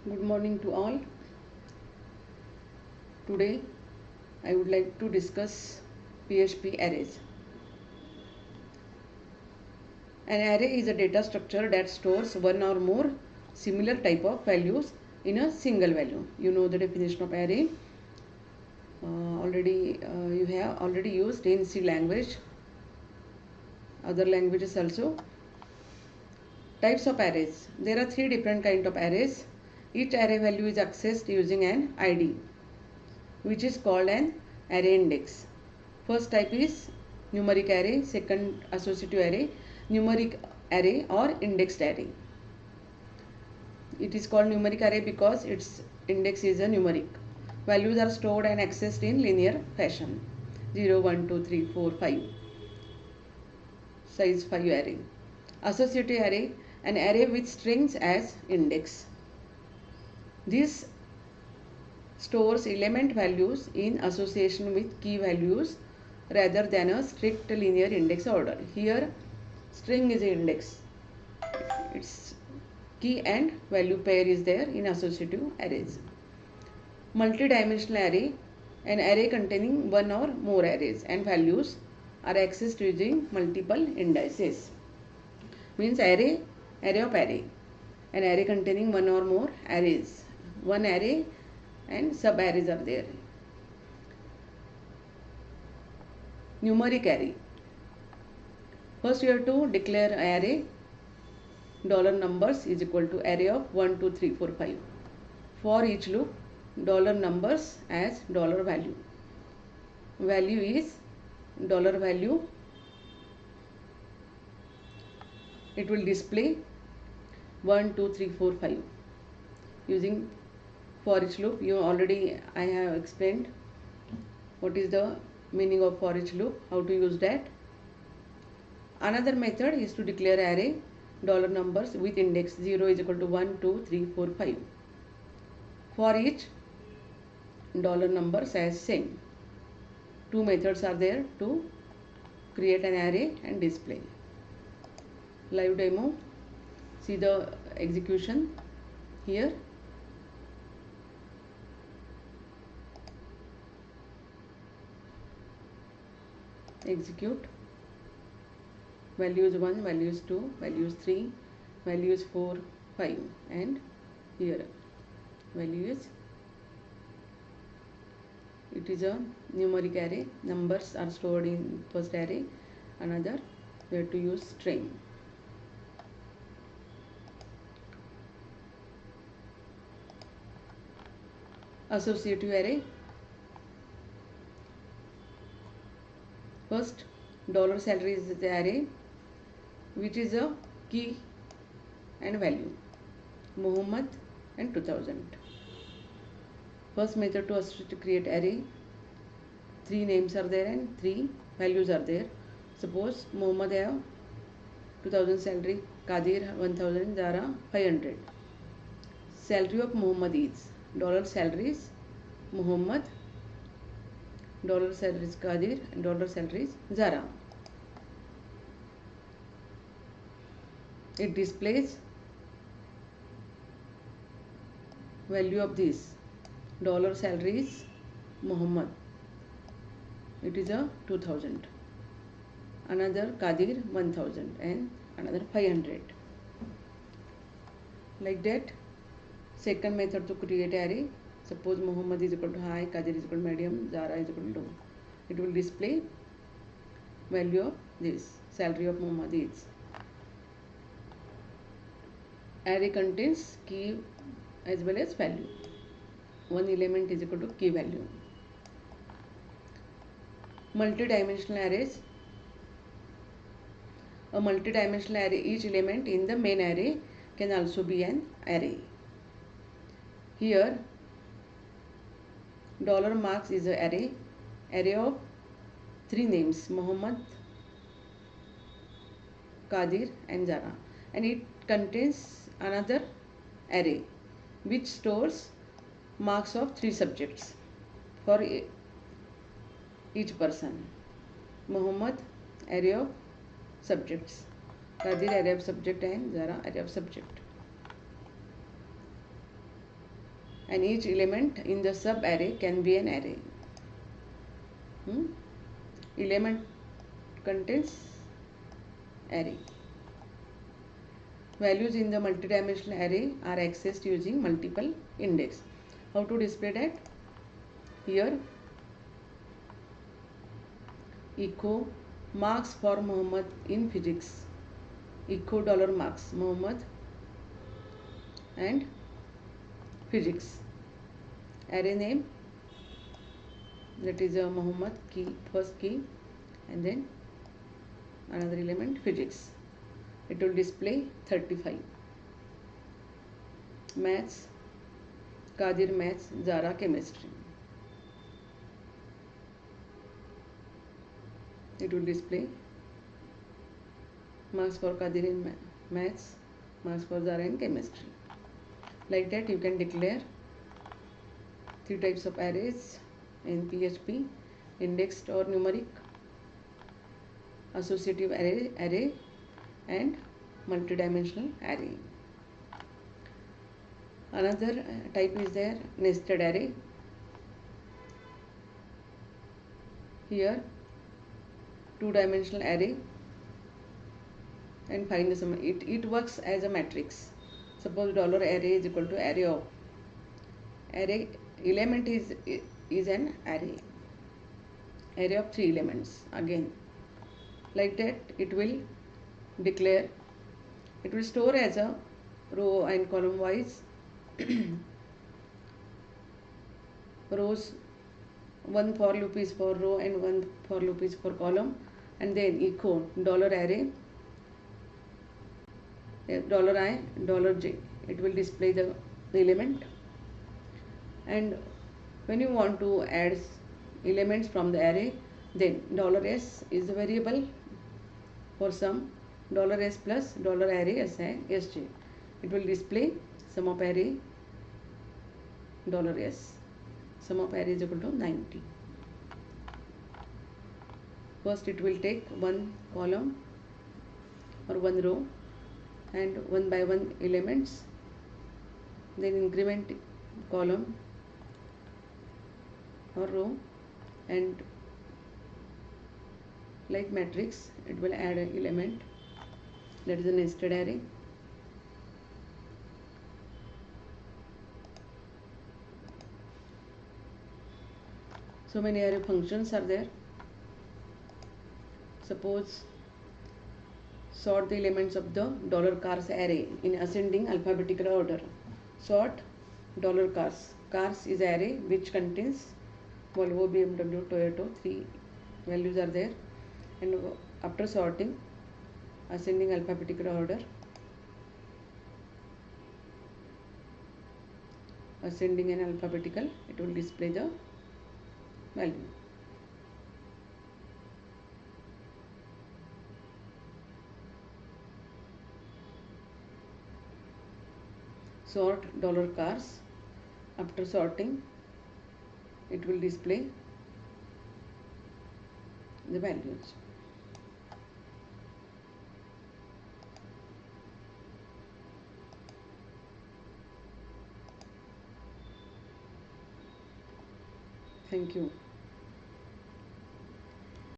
Good morning to all. Today I would like to discuss PHP arrays. An array is a data structure that stores one or more similar type of values in a single value. You know the definition of array. You have already used in C language, other languages also. Types of arrays. There are three different kinds of arrays. Each array value is accessed using an ID, which is called an array index. First type is numeric array, second associative array, numeric array or indexed array. It is called numeric array because its index is a numeric. Values are stored and accessed in linear fashion. 0, 1, 2, 3, 4, 5. Size 5 array. Associative array, an array with strings as index. This stores element values in association with key values rather than a strict linear index order. Here string is index. Its key and value pair is there in associative arrays. Multidimensional array, an array containing one or more arrays and values are accessed using multiple indices. Means array of array. An array containing one or more arrays. One array and sub arrays are there. Numeric array. First you have to declare array. Dollar numbers is equal to array of 1, 2, 3, 4, 5. For each loop, dollar numbers as dollar value. Value is dollar value. It will display 1, 2, 3, 4, 5 using for each loop. I have explained what is the meaning of for each loop, how to use that. Another method is to declare array dollar numbers with index 0 is equal to 1, 2, 3, 4, 5. For each dollar numbers as same. Two methods are there to create an array and display. Live demo. See the execution here. Execute. Values 1, values 2, values 3, values 4, 5, and here value is, it is a numeric array. Numbers are stored in first array. Another we have to use string. Associative array. First dollar salary is the array which is a key and value, Muhammad and 2000. First method to create array, 3 names are there and 3 values are there. Suppose Muhammad have 2000 salary, Qadir 1000, Zara 500. Salary of Muhammad is dollar salaries Muhammad, dollar salaries Qadir, and dollar salaries Zara. It displays value of this dollar salaries Muhammad. It is a 2000. Another Qadir 1000 and another 500. Like that. Second method to create array. Suppose Muhammad is equal to high, Qadir is equal to medium, Zara is equal to low. It will display value of this salary of Muhammad is. Array contains key as well as value. One element is equal to key value. Multidimensional arrays. A multidimensional array, each element in the main array can also be an array. Here dollar marks is an array of 3 names, Muhammad, Qadir and Zara, and it contains another array which stores marks of 3 subjects for each person. Muhammad array of subjects, Qadir array of subject and Zara array of subject. and each element in the sub array can be an array. Element contains array. Values in the multidimensional array are accessed using multiple index. How to display that? Here, echo marks for Muhammad in physics. Echo $marks Muhammad and physics. Array name, that is a Muhammad key, first key, and then another element physics. It will display 35. Maths, Kadir maths, Zara chemistry. It will display marks for Kadir in maths, marks for Zara in chemistry. Like that you can declare 3 types of arrays in PHP: indexed or numeric, associative array and multidimensional array. Another type is there, nested array. Here 2-dimensional array, and find the sum. It works as a matrix. Suppose $array is equal to array of, array element is an array of 3 elements. Again, like that it will declare, it will store as a row and column wise rows. One for loop is for row and one for loop is for column, and then echo $array $i$j. It will display the element. And when you want to add elements from the array, then $s is the variable for sum, $s plus $array sj. It will display sum of array $s. Sum of array is equal to 90. First it will take one column or one row and one by one elements, then increment column or row, and like matrix it will add an element, that is a nested array. So many array functions are there. Suppose sort the elements of the $cars array in ascending alphabetical order. Sort $cars. Cars is array which contains Volvo, BMW, Toyota. 3 values are there, and after sorting ascending alphabetical order, ascending and alphabetical, it will display the value. Sort $cars. After sorting, it will display the values. Thank you.